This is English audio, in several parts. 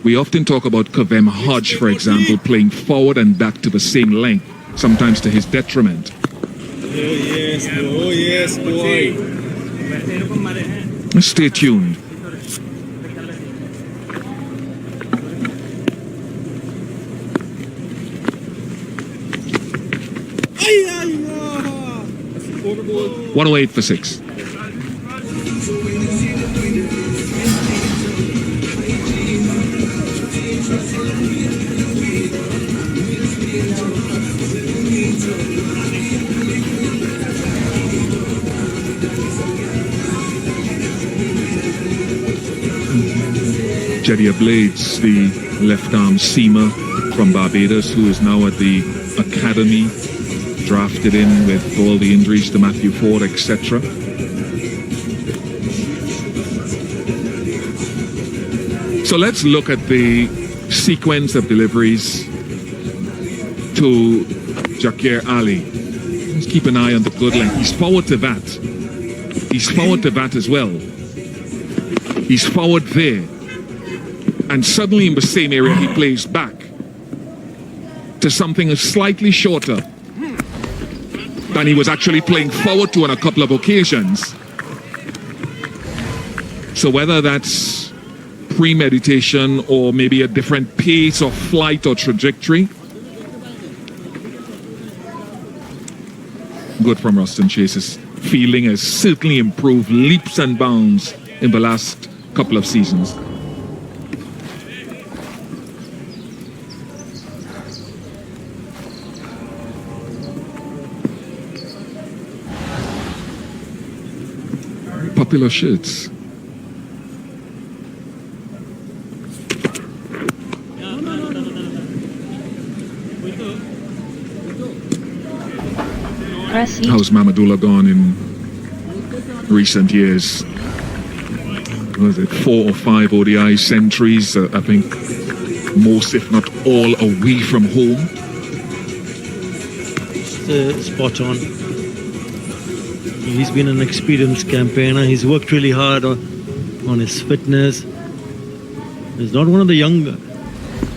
We often talk about Kavem Hodge, for example, playing forward and back to the same length, sometimes to his detriment. Oh yes, boy. Stay tuned. Ay, ay, ah. 108 for 6. Jedia Blades, the left-arm seamer from Barbados, who is now at the academy, drafted in with all the injuries to Matthew Ford, etc. So let's look at the sequence of deliveries to Jakir Ali. Let's keep an eye on the good length. He's forward to that. He's forward to that as well. He's forward there. And suddenly in the same area he plays back to something slightly shorter than he was actually playing forward to on a couple of occasions. So whether that's premeditation or maybe a different pace of flight or trajectory. Good from Ruston Chase's fielding has certainly improved leaps and bounds in the last couple of seasons. Popular shirts. How's Mamadullah gone in recent years? Was it 4 or 5 ODI centuries? I think most, if not all, away from home. Spot on. He's been an experienced campaigner. He's worked really hard on his fitness. He's not one of the young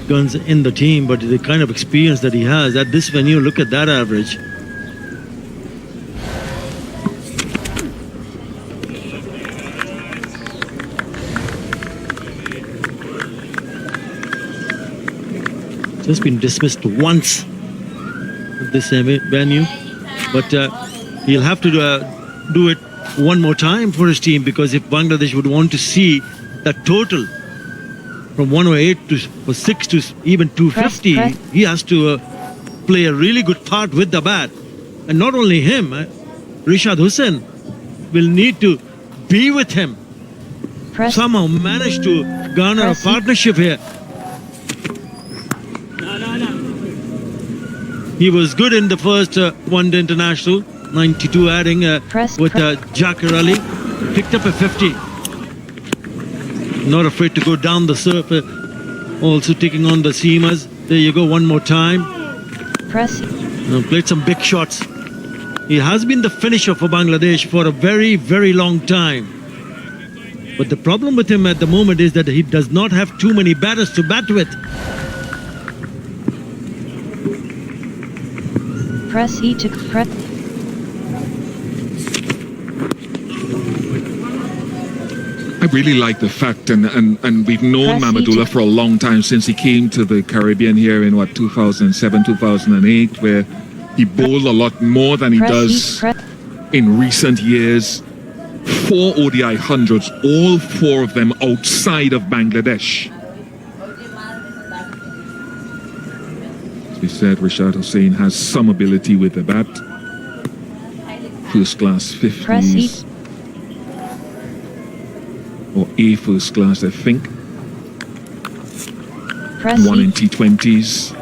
guns in the team, but the kind of experience that he has at this venue, look at that average. Just been dismissed once at this venue, but he'll have to do it one more time for his team, because if Bangladesh would want to see that total from 108 to 6 to even 250, he has to play a really good part with the bat. And not only him, Rishad Hussain will need to be with him. Somehow manage to garner a partnership here. He was good in the first one-day international, 92 adding with Jakir Ali. Picked up a 50. Not afraid to go down the surface. Also taking on the seamers. There you go, one more time. Played some big shots. He has been the finisher for Bangladesh for a very, very long time. But the problem with him at the moment is that he does not have too many batters to bat with. Press E to press. I really like the fact, and we've known Mamadullah for a long time, since he came to the Caribbean here in 2007, 2008, where he bowled a lot more than he does in recent years. 4 ODI hundreds, all 4 of them outside of Bangladesh. As we said, Rishad Hussain has some ability with the bat. First class 50s. Or A first class, I think. 1 in T20s.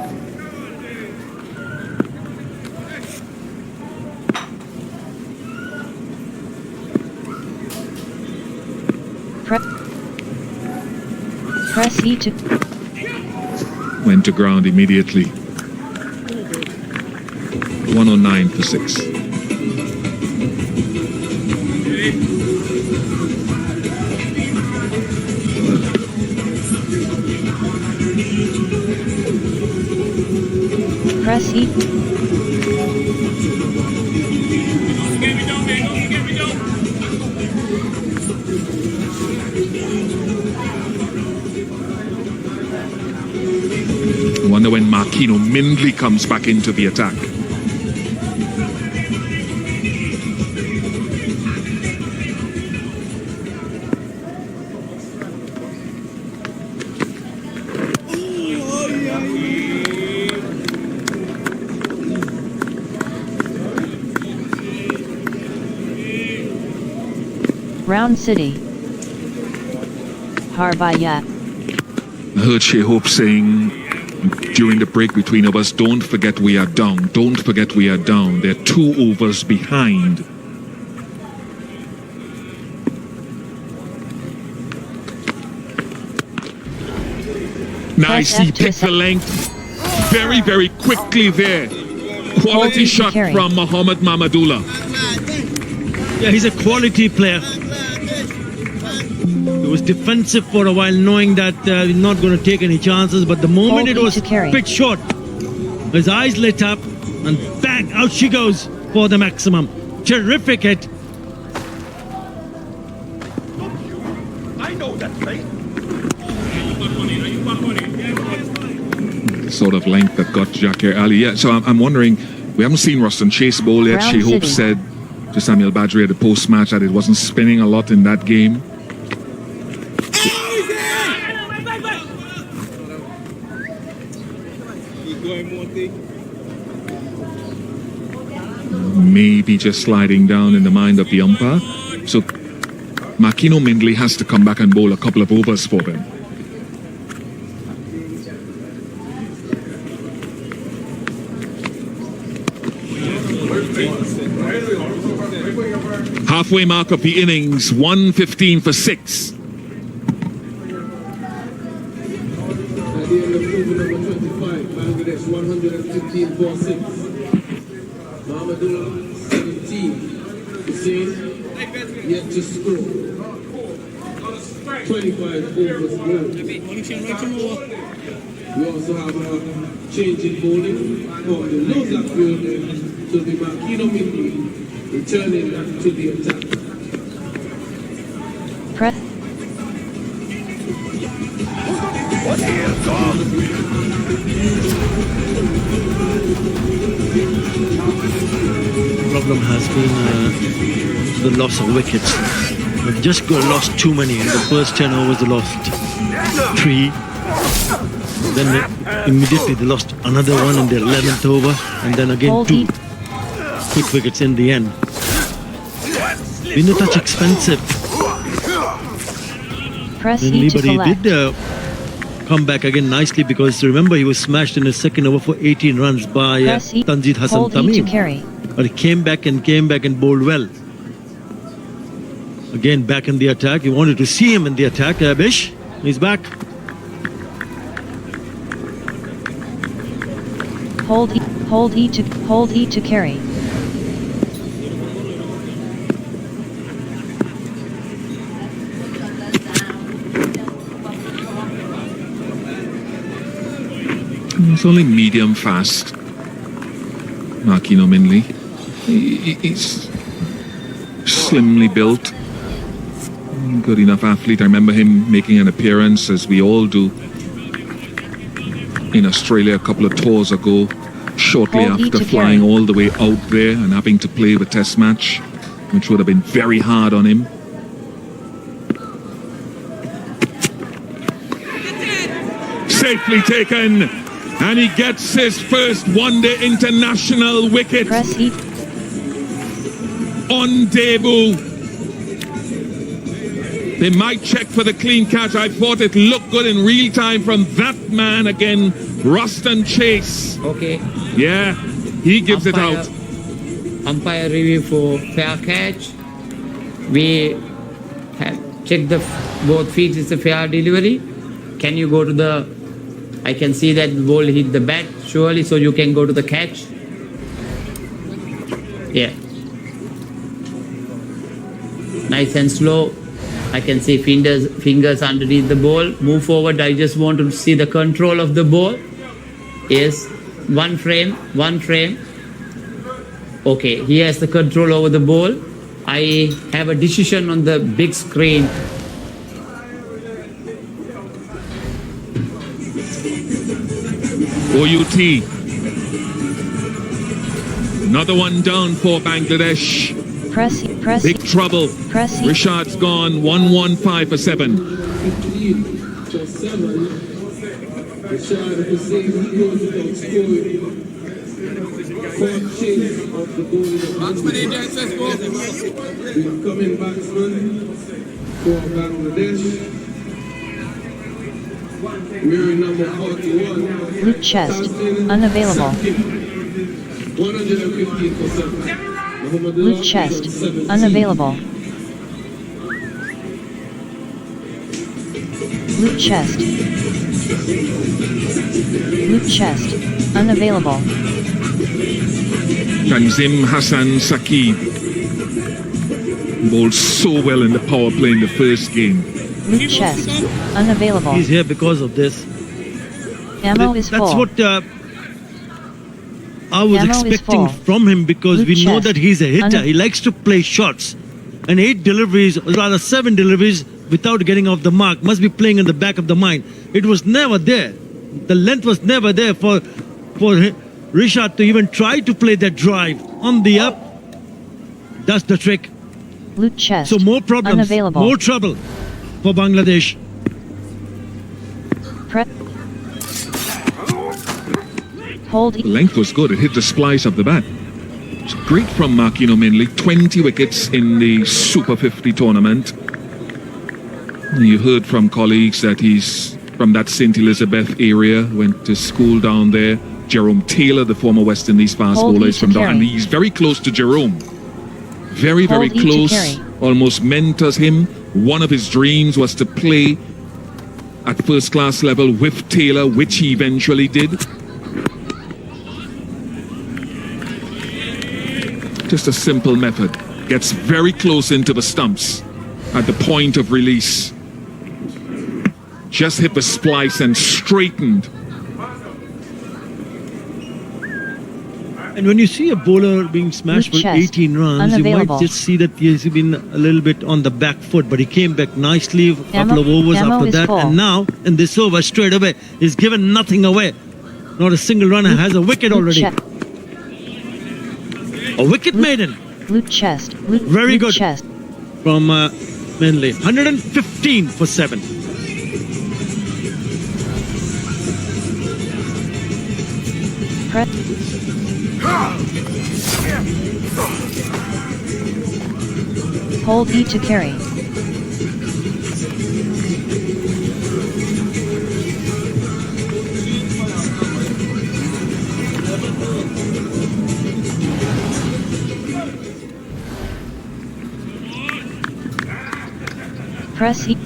Press E to. Went to ground immediately. 109 for 6. Press E. I wonder when Marquino Mindley comes back into the attack. Round City. Harbaya. I heard Shea Hope saying during the break between of us, don't forget we are down. Don't forget we are down. They're 2 overs behind. Nice, he picked the length very, very quickly there. Quality shot from Mohamed Mamadullah. Yeah, he's a quality player. He was defensive for a while, knowing that he's not going to take any chances. But the moment it was pitch short, his eyes lit up, and bang, out she goes for the maximum. Terrific hit. I know that play. Sort of length that got Jacquer Ali. Yeah, so I'm wondering, we haven't seen Ruston Chase bowl yet. Shea Hope said to Samuel Badri at the post-match that it wasn't spinning a lot in that game. Maybe just sliding down in the mind of the umpire. So Marquino Mindley has to come back and bowl a couple of overs for them. Halfway mark of the innings, 115 for 6. At the end of over number 25, Bangladesh 115 for 6. Mamadullah 17. Hussein yet to score. 25 overs bowled. We also have a change in bowling from the low black field to the Marquino Mindley returning to the attack. Press. The problem has been the loss of wickets. They've just lost too many. In the first 10 overs, they lost 3. Then immediately they lost another one in the 11th over, and then again 2 quick wickets in the end. Been a touch expensive. Press Then E to Liberty collect. did come back again nicely, because remember he was smashed in his second over for 18 runs by Press E. Tanjeed Hassan Hold E to Tamim. carry. But he came back and bowled well. Again back in the attack. You wanted to see him in the attack. Bish, he's back. Hold E to carry. It's only medium fast. Marquino Mindley. He's slimly built. Good enough athlete. I remember him making an appearance, as we all do, in Australia a couple of tours ago, shortly after flying all the way out there and having to play the test match, which would have been very hard on him. Safely taken, and he gets his first one-day international wicket Press E. on debut. They might check for the clean catch. I thought it looked good in real time from that man again, Ruston Chase. Okay. Yeah, he gives it out. Umpire review for fair catch. We have checked the both feet. It's a fair delivery. Can you go to the? I can see that the ball hit the bat surely, so you can go to the catch. Yeah. Nice and slow. I can see fingers underneath the ball. Move forward. I just want to see the control of the ball. Yes, one frame. Okay, he has the control over the ball. I have a decision on the big screen. OUT. Another one down for Bangladesh. Press Big trouble. Press E. Rishad's gone 1-1-5 for 7. 15 to 7. Rashad Hussein, he goes without scoring. Fourth chase of the goal in the incoming batsman for Bangladesh. Wearing number 41. Loot chest. Unavailable. 115 for 7. Loot chest. Unavailable. Loot chest. Loot chest. Unavailable. Tanzim Hassan Saqib bowled so well in the power play in the first game. Loot chest. Unavailable. He's here because of this. Ammo is That's full. what I was Ammo is expecting full. from him, because Loot we know chest. that he's a hitter. He likes to play shots. And 8 deliveries, or rather 7 deliveries without getting off the mark, must be playing in the back of the mind. It was never there. The length was never there for Rishad to even try to play that drive on the up. That's the trick. Loot chest. So more problems, Unavailable. more trouble for Bangladesh. Hold The E. length was good. It hit the splice of the bat. It's great from Marquino Minley. 20 wickets in the Super 50 tournament. You heard from colleagues that he's from that St. Elizabeth area, went to school down there. Jerome Taylor, the former West Indies fast Hold bowler, E is to from down, and carry. he's very close to Jerome. Very, very Hold E to close. carry. Almost mentors him. One of his dreams was to play at first class level with Taylor, which he eventually did. Just a simple method. Gets very close into the stumps at the point of release. Just hit the splice and straightened. And when you see a bowler being smashed Loot for chest. 18 runs, you Unavailable. might just see that he's been a little bit on the back foot, but he came back nicely a couple of overs ammo after is that. full. And now, in this over, straight away, he's given nothing away. Not a single runner, has a wicket Loot already. chest. A wicket maiden Loot chest. Loot, Very loot good. chest. from Minley. 115 for 7. Hold E to carry. Press E.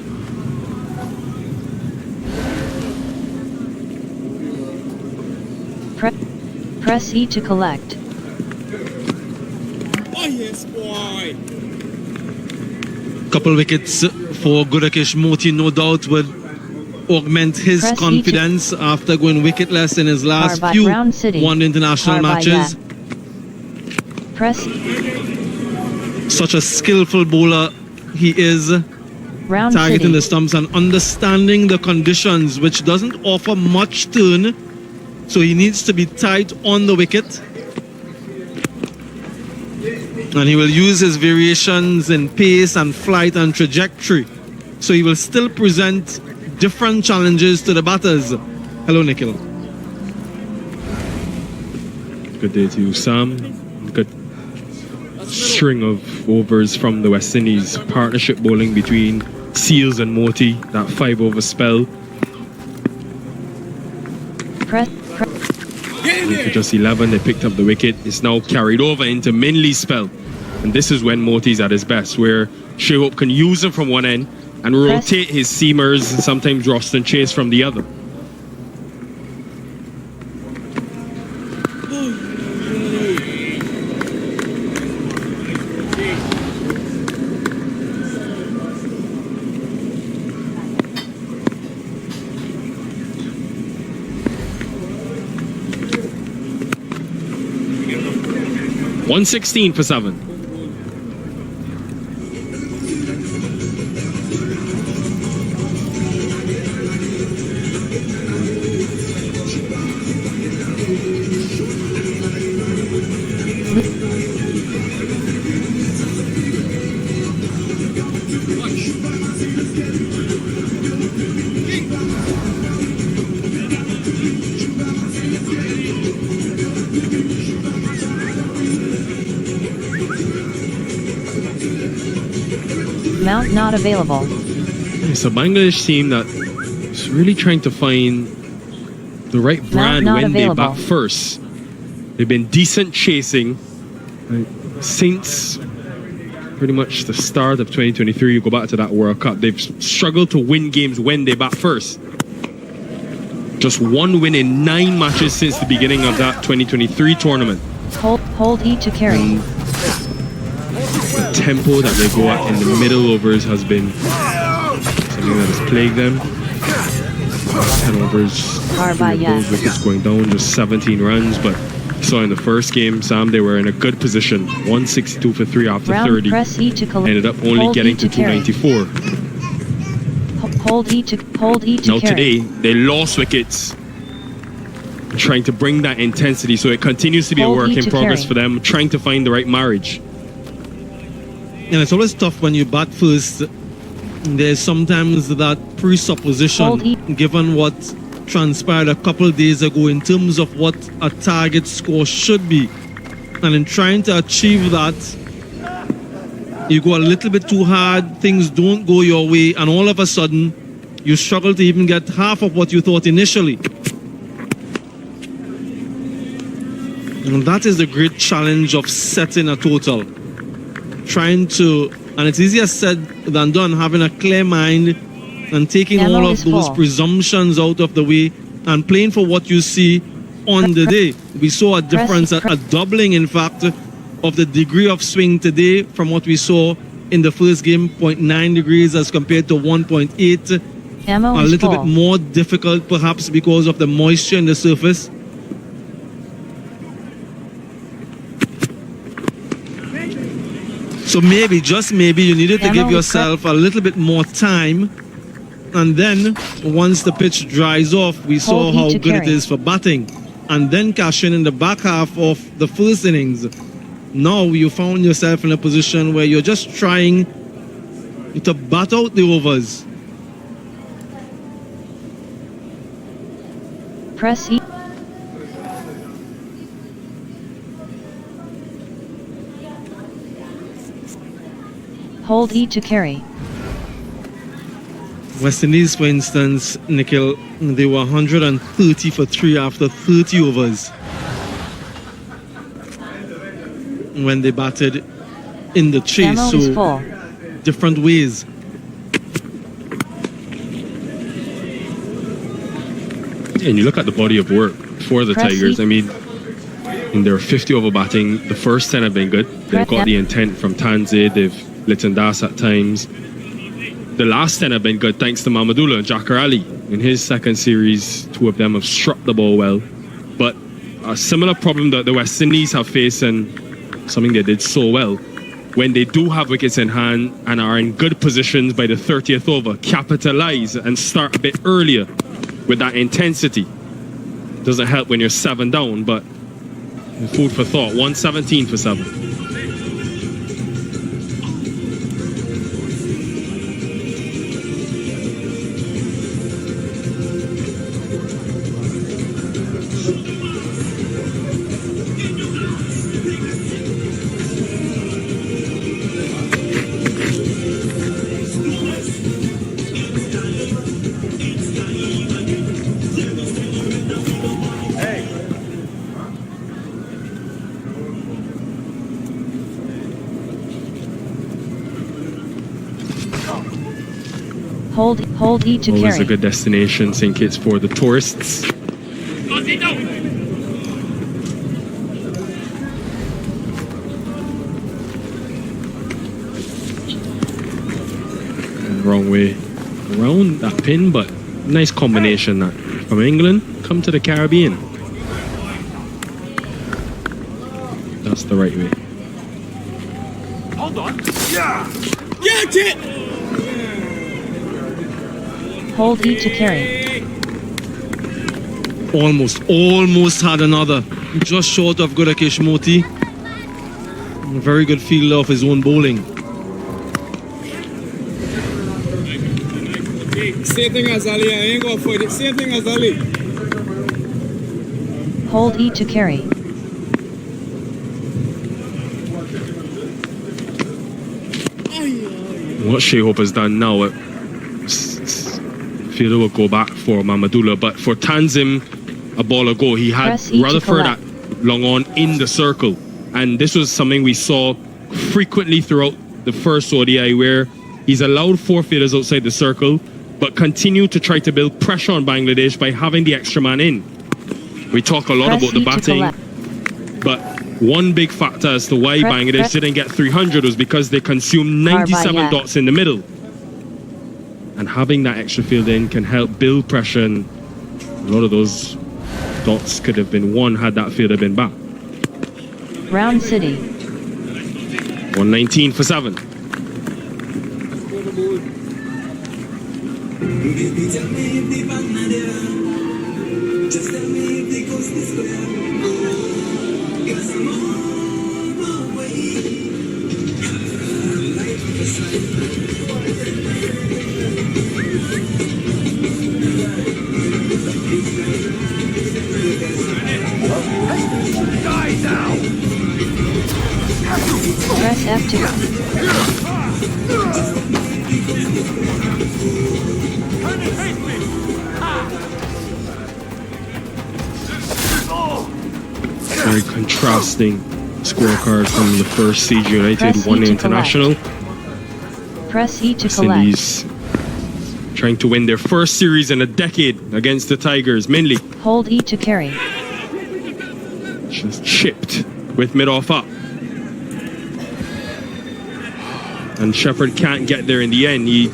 Press E to collect. Oh yes, boy. Couple wickets for Gudakesh Moti, no doubt would augment his Press confidence after going wicketless in his last Harbat few Round City. one international Harbat, matches. Press Such a skillful bowler he is, Round targeting City. the stumps and understanding the conditions, which doesn't offer much turn, so he needs to be tight on the wicket. And he will use his variations in pace and flight and trajectory, so he will still present different challenges to the batters. Hello, Nikhil. Good day to you, Sam. Good string of overs from the West Indies. Partnership bowling between Seals and Moti. That 5-over spell. Press. For just 11, they picked up the wicket. It's now carried over into Minley's spell. And this is when Moti's at his best, where Shehop can use him from one end and rotate his seamers, and sometimes Roston Chase from the other. 116 for 7. Mount not available. It's a Bangladesh team that is really trying to find the right brand not when they available. bat first. They've been decent chasing since pretty much the start of 2023. You go back to that World Cup. They've struggled to win games when they bat first. Just one win in 9 matches since the beginning of that 2023 tournament. Hold E to carry. The tempo that they go at in the middle overs has been something that has plagued them. 10 overs, 3 of those wickets going down, just 17 runs. But you saw in the first game, Sam, they were in a good position. 162 for 3 after Round 30. press E to Ended up only hold getting E to carry. 294. Hold E to Now carry. today, they lost wickets, trying to bring that intensity. So it continues to be a Hold work E in to progress carry. for them, trying to find the right marriage. And it's always tough when you bat first. There's sometimes that presupposition, Hold E. given what transpired a couple of days ago in terms of what a target score should be. And in trying to achieve that, you go a little bit too hard, things don't go your way, and all of a sudden, you struggle to even get half of what you thought initially. And that is the great challenge of setting a total. Trying to, and it's easier said than done, having a clear mind and taking Ammo all of is those full. presumptions out of the way and playing for what you see on the day. We saw a difference, a doubling, in fact, of the degree of swing today from what we saw in the first game, 0.9 degrees as compared to 1.8. Ammo A is little full. bit more difficult, perhaps, because of the moisture in the surface. So maybe, just maybe, you needed to Ammo give is yourself a little bit more time. And then, once the pitch dries off, we saw Hold E how to good it carry. is for batting. And then cash in the back half of the first innings. Now you found yourself in a position where you're just trying to bat out the overs. Press E. Hold E to carry. West Indies, for instance, Nikhil, they were 130 for 3 after 30 overs when they batted in the chase. Ammo is So full. different ways. And you look at the body of work for the Press Tigers. E. I mean, in their 50 over batting, the first 10 have been good. They've got the intent from Tanzid, they've Liton Das at times. The last 10 have been good thanks to Mahmudullah and Jakar Ali. In his second series, 2 of them have struck the ball well. But a similar problem that the West Indies have faced, and something they did so well, when they do have wickets in hand and are in good positions by the 30th over, capitalize and start a bit earlier with that intensity. Doesn't help when you're 7 down, but food for thought. 117 for 7. Hold E to Always carry. a good destination, St. Kitts, for the tourists. Wrong way around that pin, but nice combination that from England come to the Caribbean. That's the right way. Hold on. Yeah. Get it! Hold E to carry. Almost had another. Just short of Godakesh Moti. A very good field of his own bowling. Same thing as Ali. I ain't going for it. Same thing as Ali. Hold E to carry. What Shea Hope has done now, Fielder will go back for Mamadula, but for Tanzim, a ball ago, he had Press E to Rutherford collect. at long on in the circle. And this was something we saw frequently throughout the first ODI, where he's allowed 4 fielders outside the circle, but continued to try to build pressure on Bangladesh by having the extra man in. We talk a lot Press about the E to batting, collect. but one big factor as to why Bangladesh didn't get 300 was because they consumed 97 Arbaya. dots in the middle. And having that extra field in can help build pressure, and a lot of those dots could have been won had that fielder been back. Round City. 119 for 7. Die now. Press F to Turn and face me. Very contrasting scorecard from the first Siege United Press E one to international. Press E to West collect. Indies trying to win their first series in a decade against the Tigers. Minley Hold E to carry. just chipped with mid-off up. And Shepherd can't get there in the end. He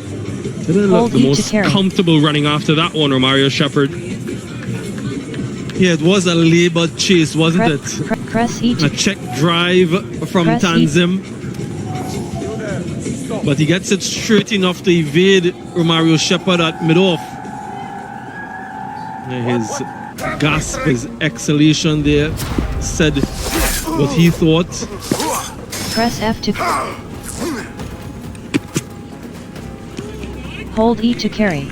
didn't look Hold the E to most carry. comfortable running after that one, Romario Shepherd. Yeah, it was a labored chase, wasn't Press, it? press E A to check drive from Press E. Tanzim. But he gets it straight enough to evade Romario Shepherd at mid-off. Yeah, his gasp, his exhalation there said what he thought. press F to hold E to carry.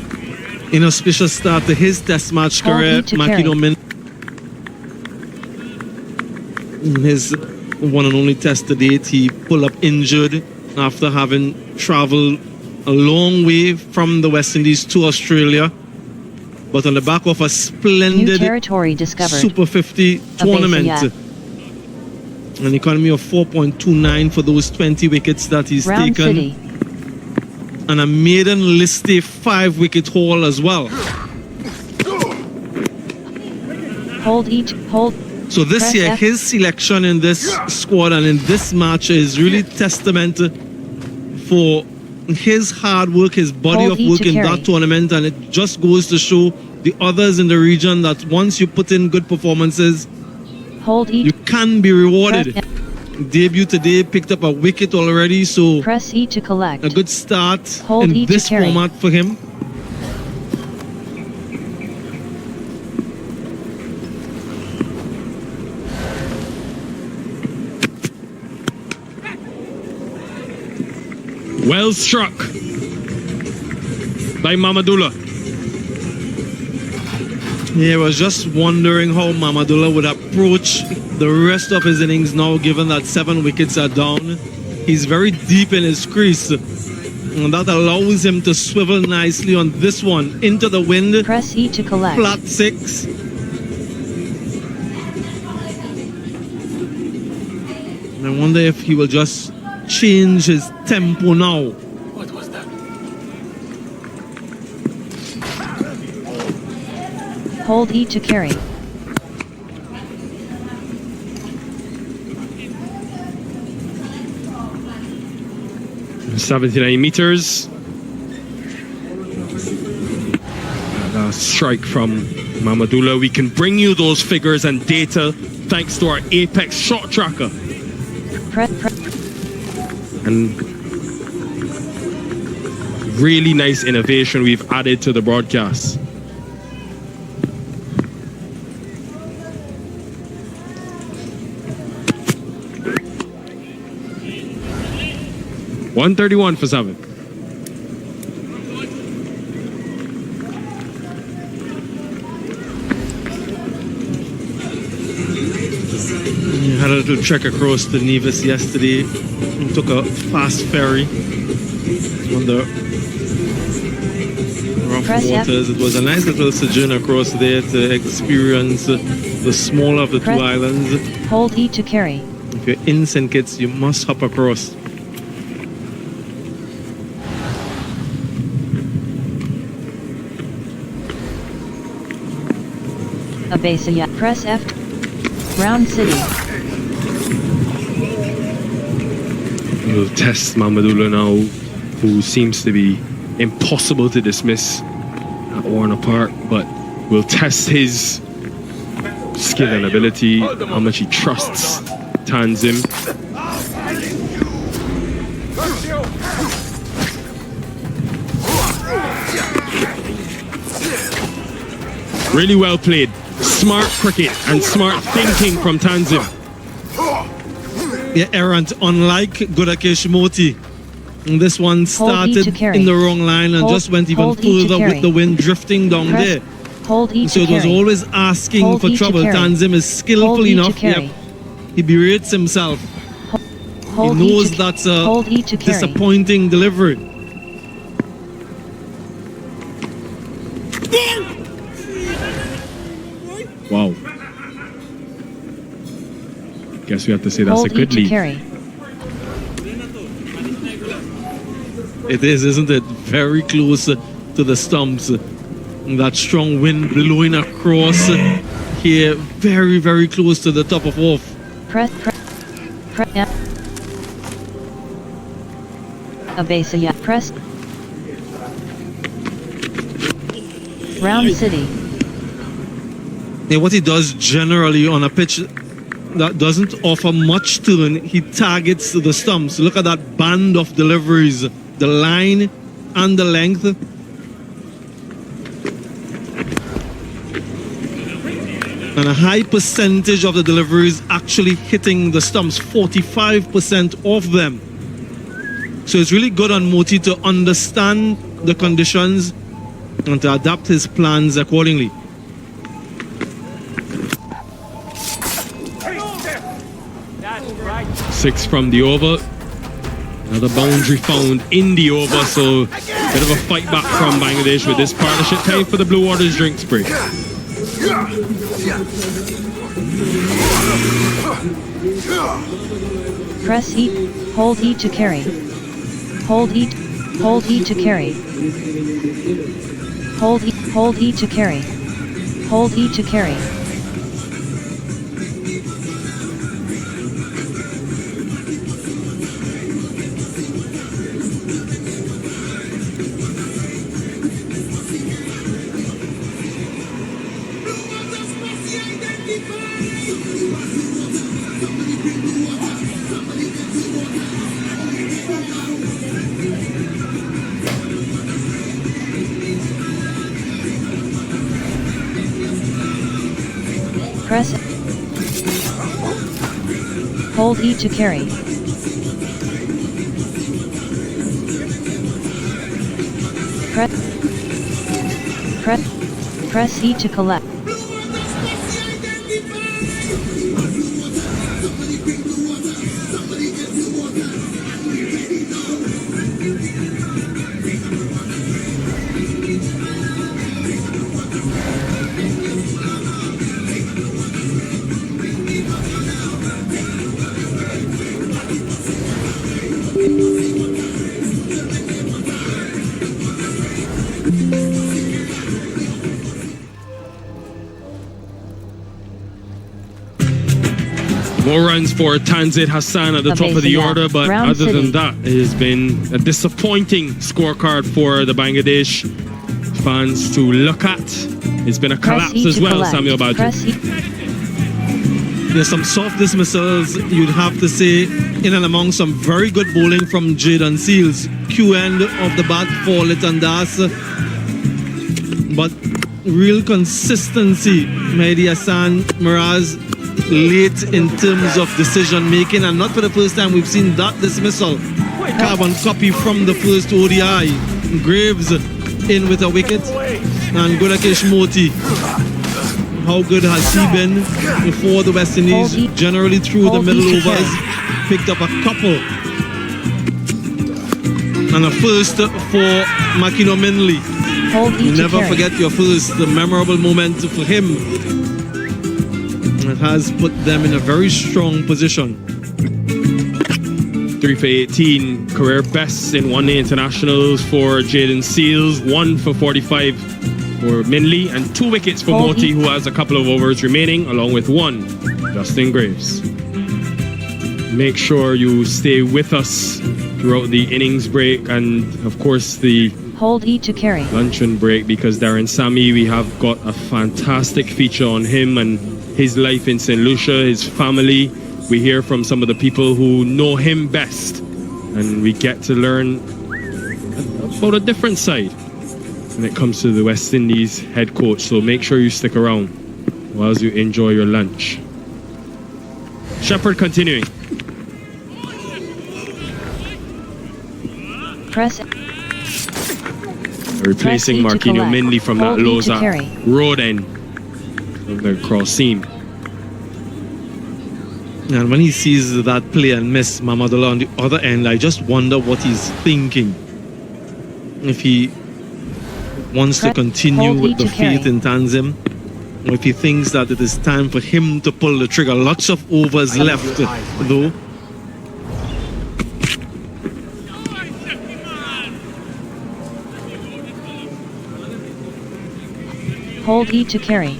Inauspicious start to his test match Hold career. E to Makino carry. Min, in his one and only test to date, he pulled up injured after having traveled a long way from the West Indies to Australia. But on the back of a New splendid territory discovered. Super 50 tournament, Asia. an economy of 4.29 for those 20 wickets that he's Round taken, City. and a maiden listy 5-wicket haul as well. Hold E to hold. So this Press year, F. his selection in this squad and in this match is really testament for his hard work, his body Hold of E work to in carry. that tournament, and it just goes to show the others in the region that once you put in good performances, Hold E. you can be rewarded. Press, Debut today, picked up a wicket already, so press E to collect. a good start Hold in E to this carry. format for him. Well struck by Mamadula. Yeah, I was just wondering how Mamadula would approach the rest of his innings now, given that 7 wickets are down. He's very deep in his crease, and that allows him to swivel nicely on this one into the wind. Press E to collect. Flat 6. And I wonder if he will just change his tempo now. What was that? Hold E to carry. And 79 meters. And a strike from Mamadula. We can bring you those figures and data thanks to our Apex shot tracker. Press. And really nice innovation we've added to the broadcast. $131 for 7. We had a little trek across the Nevis yesterday and took a fast ferry on the rough Press F. waters. It was a nice little sojourn across there to experience the smaller of the two Press. islands. Hold E to carry. If you're in St. Kitts, you must hop across. Abasaya. Press F. Round City. We'll test Mamadula now, who seems to be impossible to dismiss at Warner Park, but we'll test his skill and ability, how much he trusts Tanzim. Really well played. Smart cricket and smart thinking from Tanzim. Yeah, errant, unlike Godakesh Moti. And this one Hold E started to carry. in the wrong line and Hold- just went even hold E to further carry. with the wind drifting down Press. there. Hold E So to it was carry. always asking Hold for E to trouble. carry. Tanzim is skillful Hold E to enough. carry. He berates himself. Hold he E knows to- that's a Hold E to carry. disappointing delivery. Wow. Guess we have to say that's Hold a good E to lead. carry. It is, isn't it? Very close to the stumps. That strong wind blowing across here, very, very close to the top of off. Press. F. Abasaya. Press. Round City. Yeah, what he does generally on a pitch that doesn't offer much turn, he targets the stumps. Look at that band of deliveries, the line and the length. And a high percentage of the deliveries actually hitting the stumps, 45% of them. So it's really good on Moti to understand the conditions and to adapt his plans accordingly. That's right. 6 from the over. Another boundary found in the over, so bit of a fight back from Bangladesh with this partnership. Time for the Blue Waters drinks break. Press E. Hold E to carry. Hold E. Hold E to carry. Hold E. Hold E to carry. Hold E to carry. Press. Hold E to carry. Press E to collect. More runs for Tanzit Hassan at the top of the Abasaya, order, but Round other City. than that, it has been a disappointing scorecard for the Bangladesh fans to look at. It's been a Press collapse E as to well, collect. Samuel Badji. Press E. There's some soft dismissals, you'd have to say. in and among some very good bowling from Jaden Seals. Q end of the bat for Litan Das. But real consistency, Mehdi Hassan, Mirage, late in terms of decision making, and not for the first time we've seen that dismissal. Carbon copy from the first ODI. Graves in with a wicket, and Gudakesh Moti. How good has he been for the West Indies? Generally through the middle overs, picked up a couple. And a first for Makino Minley. Never forget your first, the memorable moment for him. It has put them in a very strong position. 3 for 18, career best in one-day internationals for Jaden Seals, 1 for 45 for Minley, and 2 wickets for Moti, who has a couple of overs remaining, along with 1, Justin Graves. Make sure you stay with us throughout the innings break and, of course, the Hold E to carry. luncheon break, because Darren Sammy, we have got a fantastic feature on him and his life in St. Lucia, his family. We hear from some of the people who know him best, and we get to learn about a different side when it comes to the West Indies head coach. So make sure you stick around whilst you enjoy your lunch. Shepherd continuing. Press Replacing Press E to Marquinhos collect. Minley from Hold that E to Loza carry. road end of the cross seam. And when he sees that play and miss Mamadullah on the other end, I just wonder what he's thinking. If he wants to continue Hold with E the to carry. faith in Tanzim, or if he thinks that it is time for him to pull the trigger. Lots of overs left, though. Hold E to carry.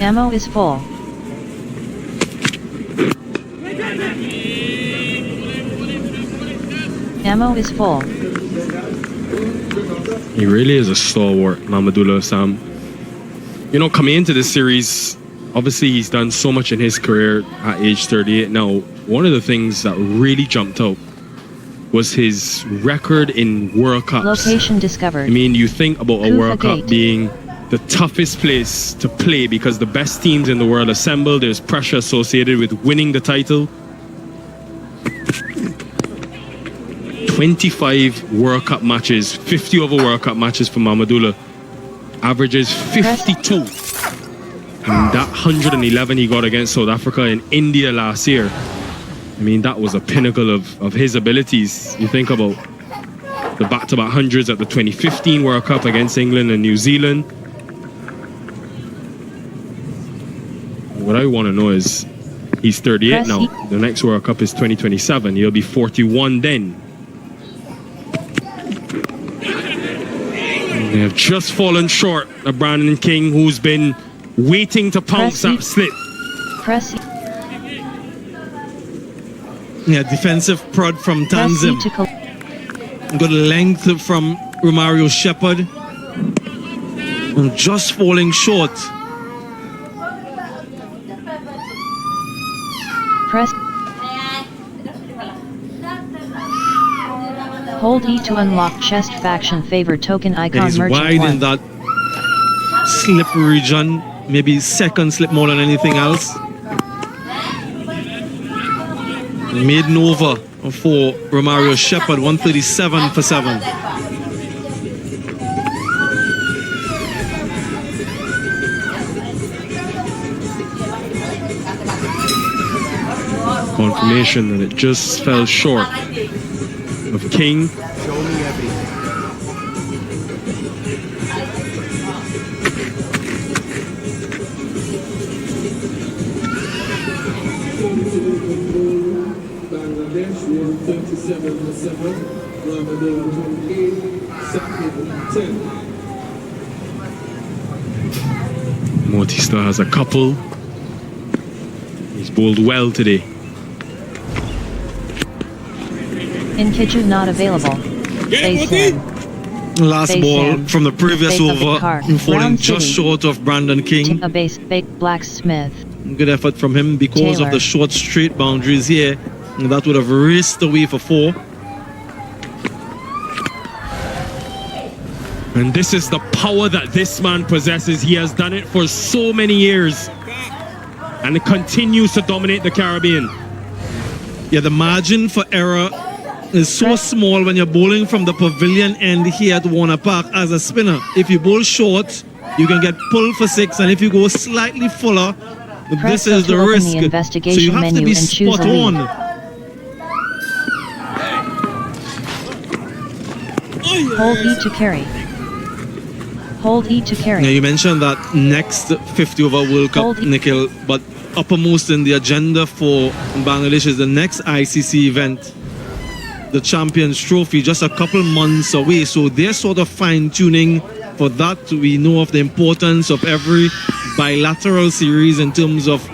Ammo is full. Ammo is full. He really is a stalwart, Mamadullah Sam. You know, coming into this series, obviously he's done so much in his career at age 38 now. One of the things that really jumped out was his record in World Cups. Location discovered. I mean, you think about a Kufa World Cup Gate. being the toughest place to play because the best teams in the world assemble. There's pressure associated with winning the title. 25 World Cup matches, 50 over World Cup matches for Mamadullah. Averages 52. And that 111 he got against South Africa in India last year. I mean, that was a pinnacle of his abilities. You think about the back-to-back hundreds at the 2015 World Cup against England and New Zealand. What I want to know is, he's 38 now. The next World Cup is 2027. He'll be 41 then. They have just fallen short of Brandon King, who's been waiting to pounce that slip. Press E. Yeah, defensive prod from Press E Tanzim. to collect. Good length from Romario Shepherd. And just falling short. Press. Hold E to unlock chest faction favor token icon He's merchant wide 1. in that slip region. Maybe second slip more than anything else. Maiden over for Romario Shepherd, 137 for 7. Confirmation that it just fell short of King. Bangladesh 137 for 7. Ramadan 28. Sakib 10. Morty still has a couple. He's bowled well today. Inkiju not available. Base him. Last Base ball him. from the previous Face of the over, car. falling Round just City. short of Brandon King. A base, Blacksmith. Good effort from him because Taylor. of the short straight boundaries here. And that would have raced away for 4. And this is the power that this man possesses. He has done it for so many years. And it continues to dominate the Caribbean. Yeah, the margin for error is so small when you're bowling from the pavilion end here at Warner Park as a spinner. If you bowl short, you can get pulled for 6, and if you go slightly fuller, Press this is to the open the risk. So investigation you have to menu be and choose spot a lead. on. Hold E to carry. Hold E to Now carry. you mentioned that next 50 over World Cup, Hold- Nikhil, but uppermost in the agenda for Bangladesh is the next ICC event, the Champions Trophy, just a couple months away. So they're sort of fine-tuning for that. We know of the importance of every bilateral series in terms of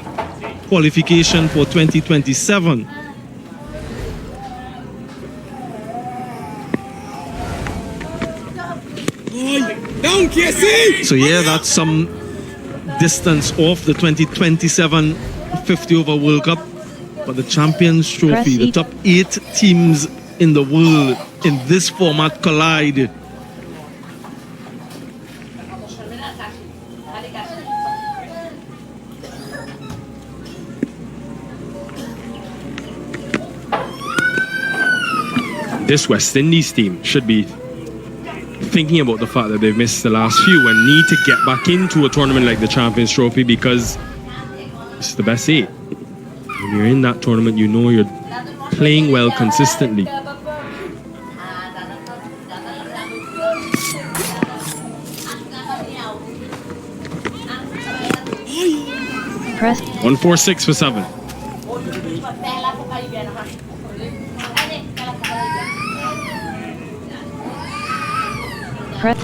qualification for 2027. Down, KC! So yeah, that's some distance off the 2027 50 over World Cup. But the Champions Trophy, Press the E- top 8 teams in the world in this format collide. This West Indies team should be thinking about the fact that they've missed the last few and need to get back into a tournament like the Champions Trophy because it's the best 8. When you're in that tournament, you know you're playing well consistently. Press 146 for 7. press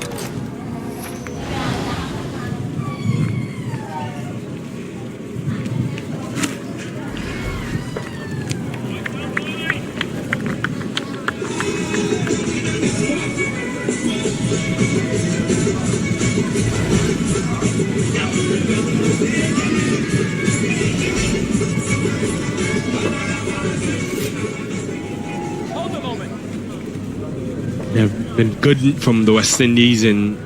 They've been good from the West Indies in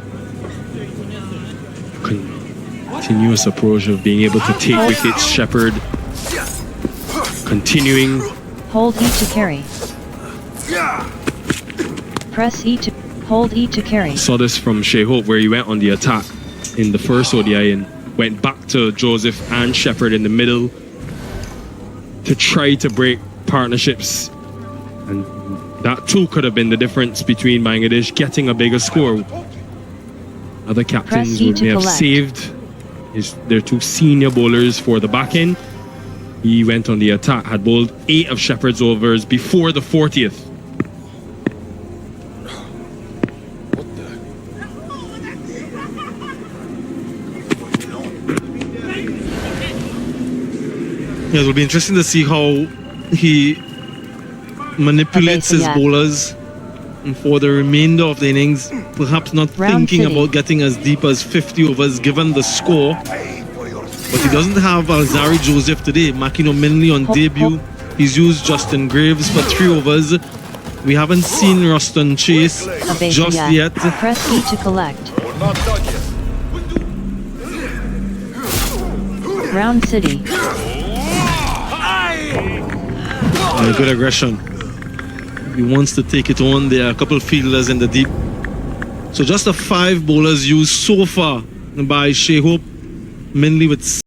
continuous approach of being able to take wickets. Shepherd continuing. hold E to carry. Press E to hold E to carry. Saw this from Shea Hope where he went on the attack in the first ODI and went back to Joseph and Shepherd in the middle to try to break partnerships, and that too could have been the difference between Bangladesh getting a bigger score. Other captains Press E would to may have collect. saved their 2 senior bowlers for the back end. He went on the attack, had bowled 8 of Shepherd's overs before the 40th. Yeah, it will be interesting to see how he manipulates his yeah. bowlers for the remainder of the innings, perhaps not Round thinking City. about getting as deep as 50 overs given the score. But he doesn't have Alzari Joseph today. Makino Minley on debut. He's used Justin Graves for 3 overs. We haven't seen Ruston Chase A base just yeah. yet. Press E to collect. Round City. Good aggression. He wants to take it on. There are a couple fielders in the deep. So just the 5 bowlers used so far by Shea Hope, mainly with